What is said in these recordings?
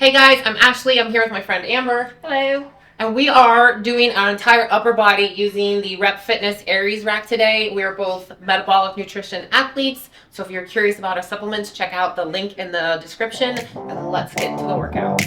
Hey guys, I'm Ashley. I'm here with my friend Amber. Hello. And we are doing an entire upper body using the Rep Fitness Aries rack today. We are both metabolic nutrition athletes. So if you're curious about our supplements, check out the link in the description and let's get into the workout.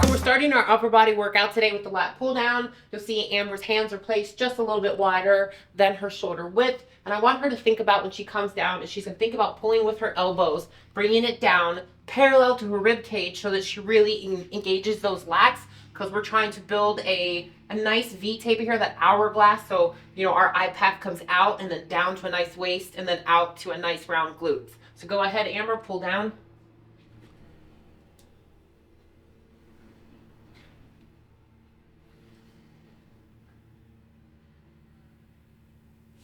So we're starting our upper body workout today with the lat pull down. You'll see Amber's hands are placed just a little bit wider than her shoulder width. And I want her to think about when she comes down, is she's going to think about pulling with her elbows, bringing it down parallel to her rib cage so that she really engages those lats, because we're trying to build a nice V tape here, that hourglass. So, our eye path comes out and then down to a nice waist and then out to a nice round glutes. So go ahead, Amber, pull down.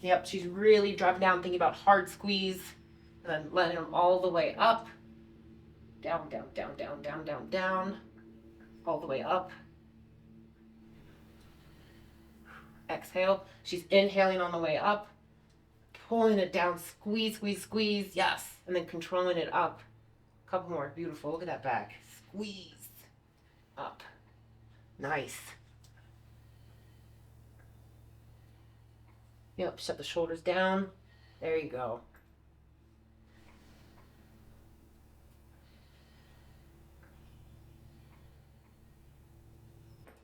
Yep, she's really dropping down, thinking about hard squeeze, and then letting them all the way up. Down, down, down, down, down, down, down. All the way up. Exhale. She's inhaling on the way up. Pulling it down, squeeze, squeeze, squeeze. Yes. And then controlling it up. A couple more. Beautiful. Look at that back. Squeeze. Up. Nice. Yep, shut the shoulders down. There you go.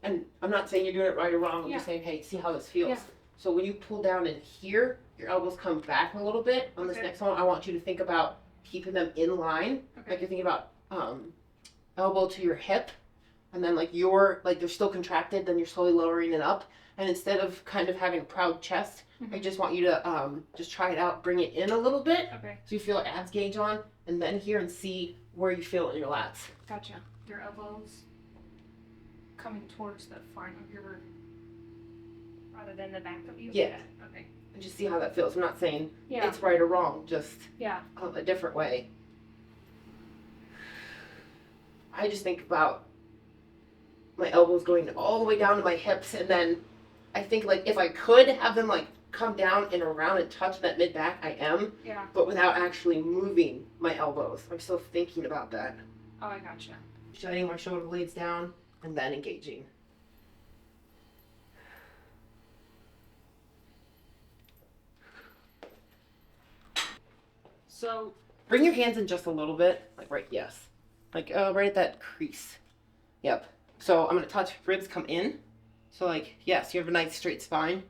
And I'm not saying you're doing it right or wrong. I'm just saying, hey, see how this feels. Yeah. So when you pull down in here, your elbows come back a little bit. On this next one, I want you to think about keeping them in line. Like you're thinking about elbow to your hip. And then they're still contracted, then you're slowly lowering it up. And instead of kind of having a proud chest, I just want you to just try it out, bring it in a little bit. Okay. So you feel abs gauge on, and then here and see where you feel it in your lats. Gotcha. Your elbows coming towards the front of your, rather than the back of you? Yeah. Okay. And just see how that feels. I'm not saying it's right or wrong, just a different way. I just think about my elbows going all the way down to my hips, and then I think if I could have them come down and around and touch that mid back, I am. Yeah. But without actually moving my elbows. I'm still thinking about that. Oh, I gotcha. Shutting my shoulder blades down and then engaging. So bring your hands in just a little bit, right at that crease. Yep. So I'm gonna touch ribs come in. So yes, you have a nice straight spine.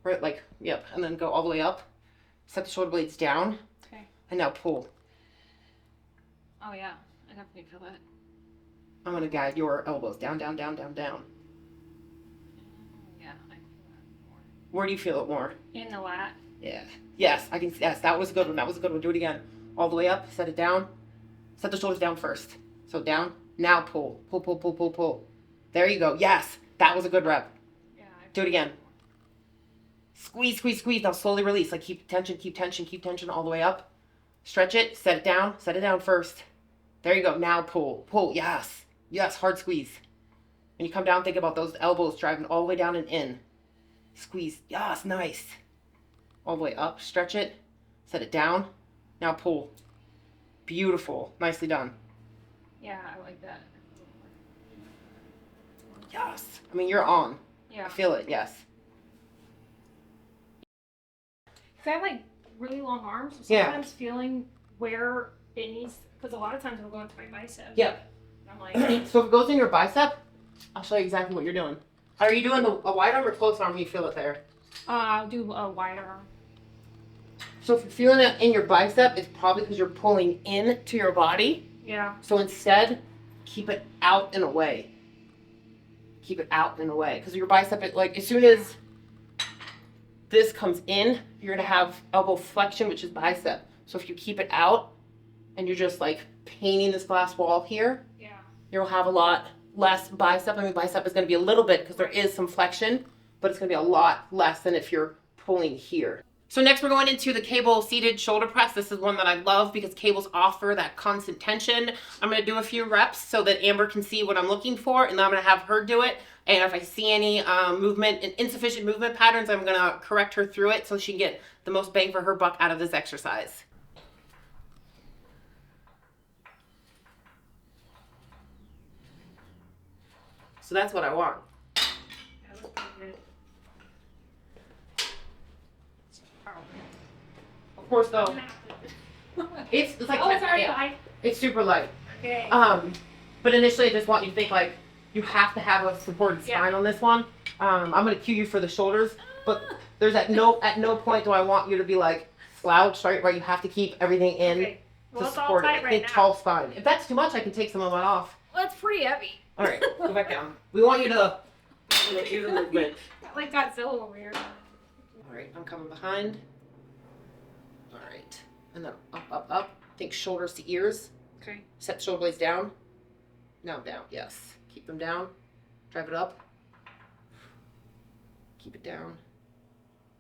Right, yep, and then go all the way up. Set the shoulder blades down. Okay. And now pull. Oh yeah, I definitely feel that. I'm gonna guide your elbows down, down, down, down, down. Yeah, I feel that more. Where do you feel it more? In the lat. Yeah. Yes, I can. Yes, that was a good one. That was a good one. Do it again. All the way up. Set it down. Set the shoulders down first. So down. Now pull. Pull, pull, pull, pull, pull. There you go. Yes, that was a good rep. Yeah. Do it again. Squeeze, squeeze, squeeze. Now slowly release. Keep tension, keep tension, keep tension all the way up. Stretch it. Set it down. Set it down first. There you go. Now pull. Pull. Yes. Yes. Hard squeeze. When you come down, think about those elbows driving all the way down and in. Squeeze. Yes. Nice. All the way up. Stretch it. Set it down. Now pull. Beautiful. Nicely done. Yeah, I like that. Yes. I mean, you're on. Yeah. I feel it. Yes. Because I have really long arms, so sometimes feeling where it needs, because a lot of times it'll go into my bicep. Yep. And I'm so if it goes in your bicep, I'll show you exactly what you're doing. Are you doing a wide arm or close arm when you feel it there? I'll do a wide arm. So if you're feeling it in your bicep, it's probably because you're pulling into your body. Yeah. So instead, keep it out and away. Keep it out and away. Because your bicep, as soon as this comes in, you're going to have elbow flexion, which is bicep. So if you keep it out and you're just painting this glass wall here, you'll have a lot less bicep. I mean, bicep is going to be a little bit because there is some flexion, but it's going to be a lot less than if you're pulling here. So next we're going into the cable seated shoulder press. This is one that I love because cables offer that constant tension. I'm going to do a few reps so that Amber can see what I'm looking for, and then I'm going to have her do it. And if I see any movement and insufficient movement patterns, I'm going to correct her through it so she can get the most bang for her buck out of this exercise. So that's what I want. That looks pretty good. Of course, though, it's like oh, it's already light. It's super light. Okay. But initially, I just want you to think like you have to have a supported spine on this one. I'm gonna cue you for the shoulders, but there's at no point do I want you to be like slouched, right? Where you have to keep everything in Well, to support it. right now. Tall spine. If that's too much, I can take some of it off. Well, it's pretty heavy. All right, go back down. We want you to do the movement. Like Godzilla over here. All right, I'm coming behind. All right, and then up, up, up. Think shoulders to ears. Okay. Set the shoulder blades down. Now down. Yes. Keep them down. Drive it up. Keep it down.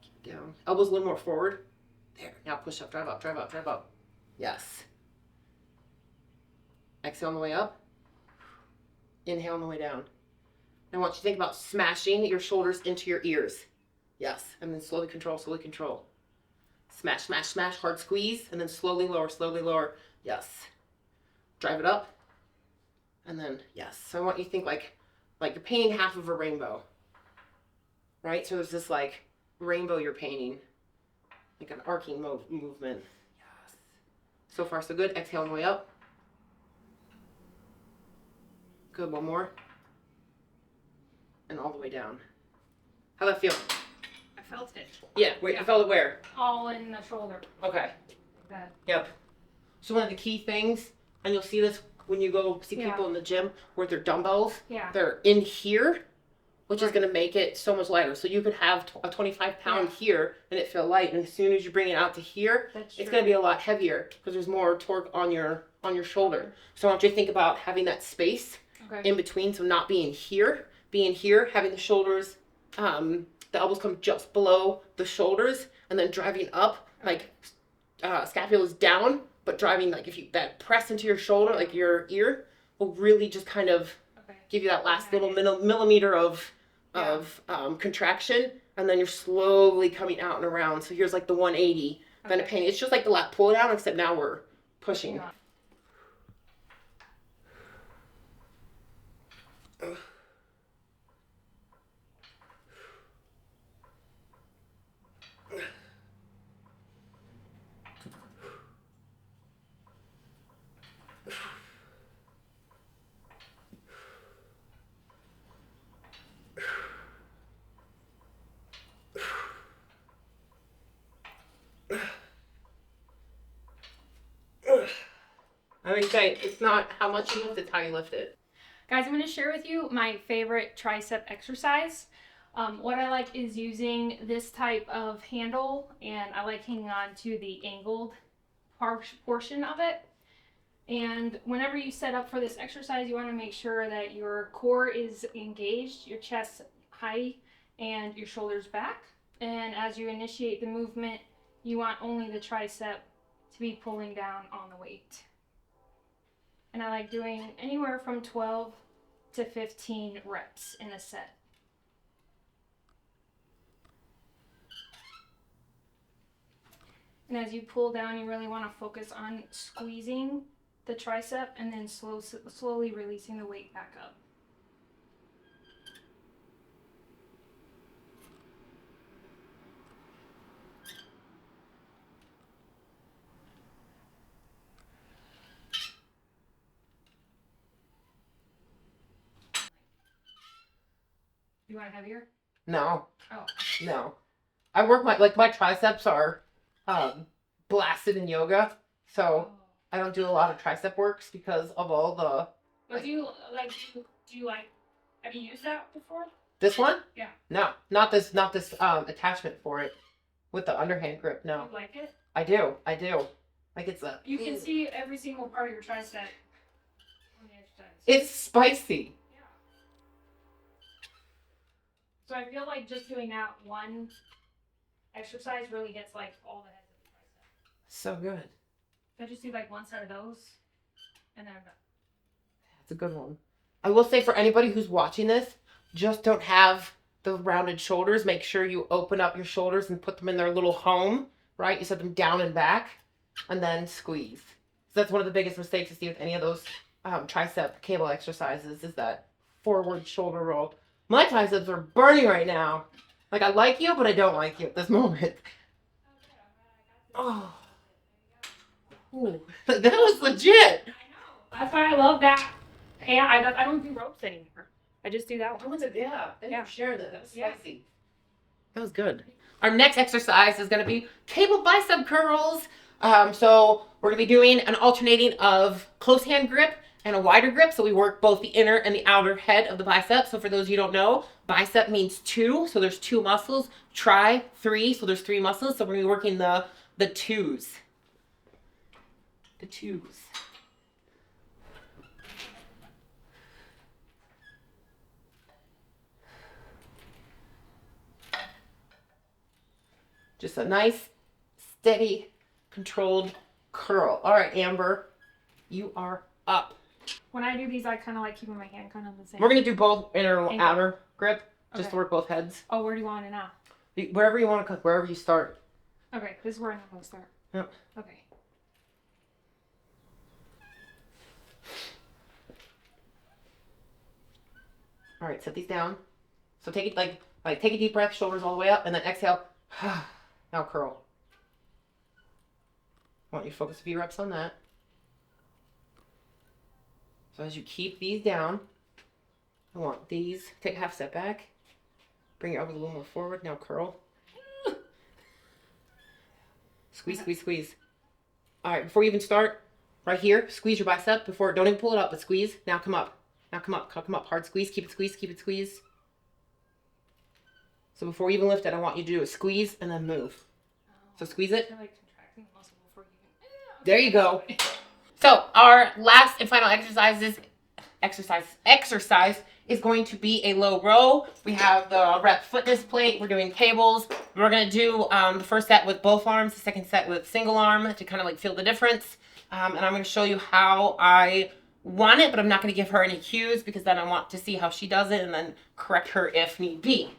Keep it down. Elbows a little more forward. There. Now push up. Drive up. Drive up. Drive up. Yes. Exhale on the way up. Inhale on the way down. Now I want you to think about smashing your shoulders into your ears. Yes. And then slowly control. Slowly control. Smash, smash, smash. Hard squeeze. And then slowly lower. Slowly lower. Yes. Drive it up. And then, yes. So I want you to think like you're painting half of a rainbow. Right? So there's this like rainbow you're painting. Like an arcing movement. Yes. So far so good. Exhale on the way up. Good. One more. And all the way down. How'd that feel? I felt it. Yeah. Wait, you felt it where? All in the shoulder. Okay. Like that. Yep. So one of the key things, and you'll see this when you go see people in the gym where their dumbbells, they're in here, which is going to make it so much lighter. So you could have a 25-pound here and it feel light, and as soon as you bring it out to here, it's going to be a lot heavier because there's more torque on your shoulder. So I want you to think about having that space in between, so not being here, having the shoulders, the elbows come just below the shoulders, and then driving up, like scapula's down, but driving, like if you that press into your shoulder, like your ear, will really just kind of give you that last little millimeter of contraction, and then you're slowly coming out and around. So here's like the 180 kind of pain. It's just like the lat pull down, except now we're pushing. I mean, it's not how much you lift, it's how you lift it. Guys, I'm going to share with you my favorite tricep exercise. What I like is using this type of handle, and I like hanging on to the angled portion of it. And whenever you set up for this exercise, you want to make sure that your core is engaged, your chest high, and your shoulders back. And as you initiate the movement, you want only the tricep to be pulling down on the weight. And I like doing anywhere from 12 to 15 reps in a set. And as you pull down, you really want to focus on squeezing the tricep and then slowly releasing the weight back up. You want it heavier? No. Oh. No. I work my triceps are blasted in yoga, so I don't do a lot of tricep works because of all the. But do you have you used that before? This one? Yeah. No, not this attachment for it with the underhand grip. No. You like it? I do. Like it's a. You can see every single part of your tricep on the exercise. It's spicy. Yeah. So I feel like just doing that one exercise really gets like all the heads of the tricep. So good. I just do like one set of those, and then I'm done. That's a good one. I will say for anybody who's watching this, just don't have the rounded shoulders. Make sure you open up your shoulders and put them in their little home, right? You set them down and back, and then squeeze. So that's one of the biggest mistakes I see with any of those tricep cable exercises is that forward shoulder roll. My triceps are burning right now. Like, I like you, but I don't like you at this moment. Oh. Ooh. That was legit. That's why I love that. Yeah, I don't do ropes anymore. I just do that one. Yeah, thanks Yeah. for sharing that. That was Yeah. spicy. That was good. Our next exercise is going to be cable bicep curls. So we're going to be doing an alternating of close hand grip and a wider grip. So we work both the inner and the outer head of the bicep. So for those of you who don't know, bicep means two. So there's two muscles. Tri, three. So there's three muscles. So we're going to be working the twos. The twos. Just a nice, steady, controlled curl. All right, Amber, you are up. When I do these, I kind of like keeping my hand kind of the same. We're going to do both inner and outer grip, just Okay. to work both heads. Oh, where do you want it now? Wherever you want to cook, wherever you start. Okay, this is where I'm going to start. Yep. Okay. All right, set these down. So take it like take a deep breath, shoulders all the way up, and then exhale. Now curl. I want you to focus a few reps on that. So as you keep these down, I want these. Take a half step back. Bring your elbows a little more forward. Now curl. Squeeze, squeeze, squeeze. All right, before you even start, right here, squeeze your bicep. Don't even pull it up, but squeeze. Now come up. Now come up. Come up. Hard squeeze. Keep it squeezed. Keep it squeezed. So before you even lift it, I want you to do a squeeze and then move. So squeeze it. You're like contracting the muscle before you even... There you go. So our last and final exercise is going to be a low row. We have the rep fitness plate. We're doing cables. We're going to do the first set with both arms, the second set with single arm to kind of like feel the difference. And I'm going to show you how I want it, but I'm not going to give her any cues because then I want to see how she does it and then correct her if need be.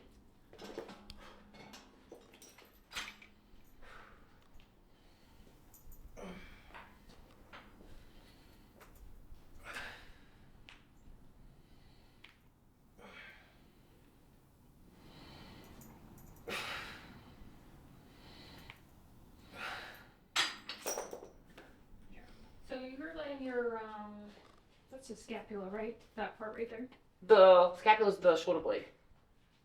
So you're letting your, that's the scapula, right? That part right there? The scapula is the shoulder blade.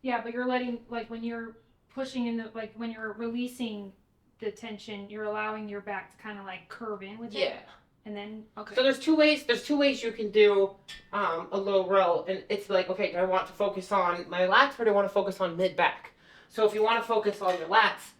Yeah, but you're letting, like, when you're pushing in the, like, when you're releasing the tension, you're allowing your back to kind of, like, curve in with it. Yeah. And then, okay. So there's two ways you can do a low row, and it's like, okay, do I want to focus on my lats or do I want to focus on mid back? So if you want to focus on your lats,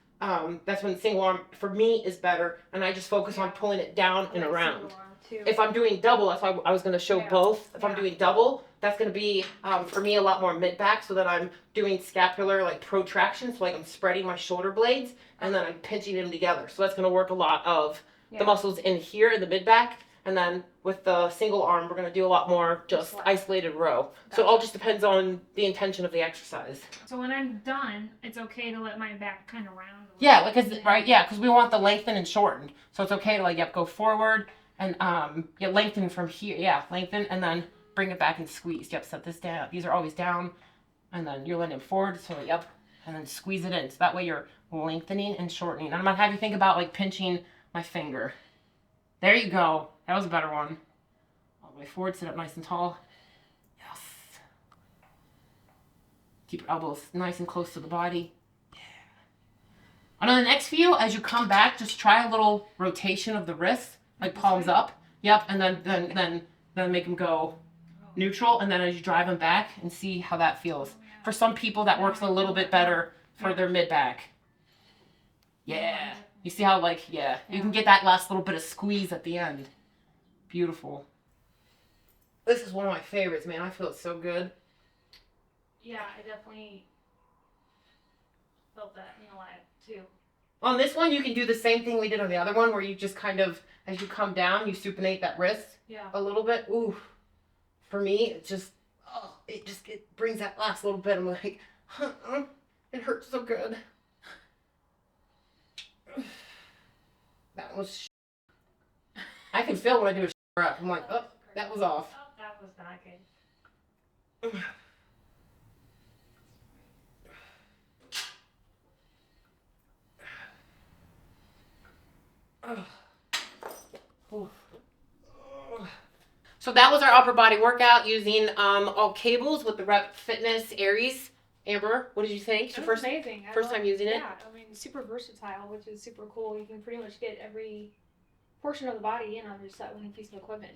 that's when single arm for me is better, and I just focus on pulling it down and around. If I'm doing double, that's why I was going to show both. If I'm doing double, that's going to be for me a lot more mid back, so that I'm doing scapular like protraction, so like I'm spreading my shoulder blades and then I'm pinching them together. So that's going to work a lot of the muscles in here in the mid back, and then with the single arm, we're going to do a lot more just isolated row. So it all just depends on the intention of the exercise. So when I'm done, it's okay to let my back kind of round. Yeah, because we want the lengthen and shorten. So it's okay to like go forward and lengthen from here. Lengthen and then bring it back and squeeze. Set this down. These are always down, and then you're letting it forward. So and then squeeze it in. So that way you're lengthening and shortening. And I'm gonna have you think about like pinching my finger. There you go. That was a better one. All the way forward, sit up nice and tall. Yes. Keep your elbows nice and close to the body. Yeah. And on the next few, as you come back, just try a little rotation of the wrist, like palms up. Yep, and then make them go neutral, and then as you drive them back and see how that feels. For some people, that works a little bit better for their mid back. Yeah. You see how you can get that last little bit of squeeze at the end. Beautiful. This is one of my favorites, man. I feel it's so good. Yeah, I definitely felt that in the lat too. On this one, you can do the same thing we did on the other one, where you just kind of, as you come down, you supinate that wrist a little bit. Ooh. For me, it brings that last little bit. I'm like, it hurts so good. That was I can feel when I do a rep. I'm like, oh, that was off. Oh, that was not good. So that was our upper body workout using all cables with the Rep Fitness Aries. Amber, what did you think? That was First amazing. time using it? Yeah, I mean, super versatile, which is super cool. You can pretty much get every portion of the body in on just that one piece of equipment.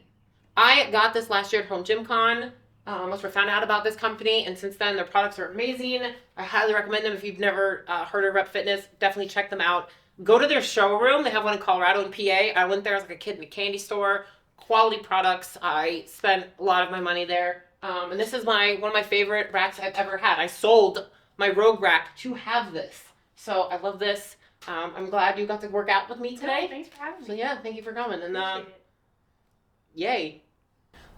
I got this last year at Home Gym Con. Once we found out about this company, and since then their products are amazing. I highly recommend them. If you've never heard of Rep Fitness, definitely check them out. Go to their showroom. They have one in Colorado and PA. I went there as like a kid in a candy store. Quality products. I spent a lot of my money there. And this is one of my favorite racks I've ever had. I sold my Rogue rack to have this. So I love this. I'm glad you got to work out with me today. Yeah, thanks for having me. So yeah, thank you for coming. And Appreciate it. yay.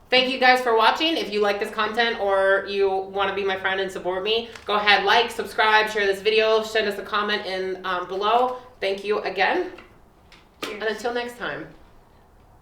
Thank you guys for watching. If you like this content or you want to be my friend and support me, go ahead, like, subscribe, share this video, send us a comment in below. Thank you again. Cheers. And until next time.